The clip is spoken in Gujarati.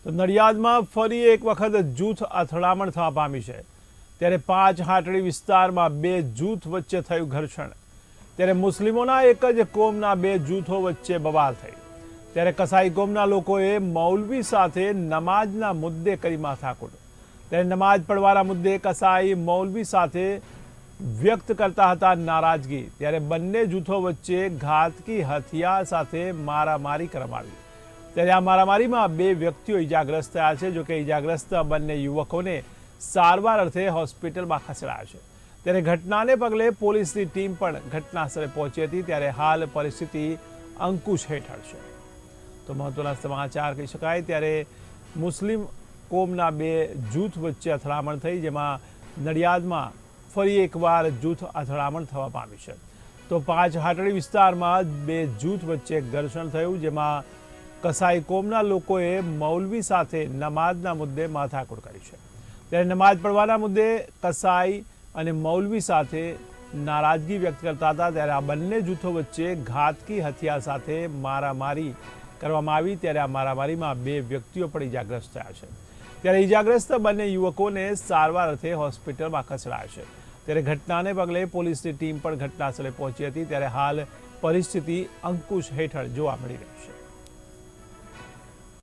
તો નડિયાદમાં ફરી એક વખત જૂથ અથડામણ થવા પામી છે। ત્યારે પાંચ હાટડી વિસ્તારમાં બે જૂથ વચ્ચે થયું ઘર્ષણ। ત્યારે મુસ્લિમોના એક જ કોમના બે જૂથો વચ્ચે બબાલ થઈ। ત્યારે કસાઈ કોમના લોકોએ મૌલવી સાથે નમાજના મુદ્દે કરી માથાકૂટ। ત્યારે નમાજ પડવાના મુદ્દે કસાઈ મૌલવી સાથે વ્યક્ત કરતા હતા નારાજગી। ત્યારે બંને જૂથો વચ્ચે ઘાતકી હથિયાર સાથે મારામારી કરવામાં આવી। ત્યારે આ મારામારીમાં બે વ્યક્તિઓ ઇજાગ્રસ્ત થયા છે। જો કે ઇજાગ્રસ્ત બંને યુવકોને સારવાર અર્થે હોસ્પિટલમાં ખસેડાયા છે। ત્યારે ઘટનાને પગલે પોલીસની ટીમ પણ ઘટના સ્થળે પહોંચી હતી। ત્યારે હાલ પરિસ્થિતિ અંકુશ હેઠળ છે। તો મહત્વના સમાચાર કહી શકાય। ત્યારે મુસ્લિમ કોમના બે જૂથ વચ્ચે અથડામણ થઈ, જેમાં નડિયાદમાં ફરી એકવાર જૂથ અથડામણ થવા પામી છે। તો પાંચ હાટડી વિસ્તારમાં બે જૂથ વચ્ચે ઘર્ષણ થયું, જેમાં કસાઈ કોમના લોકોએ મૌલવી સાથે નમાજના મુદ્દે માથાકૂટ કરી છે। ત્યારે નમાજ પડવાના મુદ્દે કસાઈ અને મૌલવી સાથે નારાજગી વ્યક્ત કરતા હતા। ત્યારે આ બંને જૂથો વચ્ચે ઘાતકી હથિયાર સાથે મારામારી કરવામાં આવી। ત્યારે આ મારામારીમાં બે વ્યક્તિઓ પણ ઇજાગ્રસ્ત થયા છે। ત્યારે ઇજાગ્રસ્ત બંને યુવકોને સારવાર અર્થે હોસ્પિટલમાં ખસેડાયા છે। ત્યારે ઘટનાને પગલે પોલીસની ટીમ પણ ઘટના સ્થળે પહોંચી હતી। ત્યારે હાલ પરિસ્થિતિ અંકુશ હેઠળ જોવા મળી રહી છે।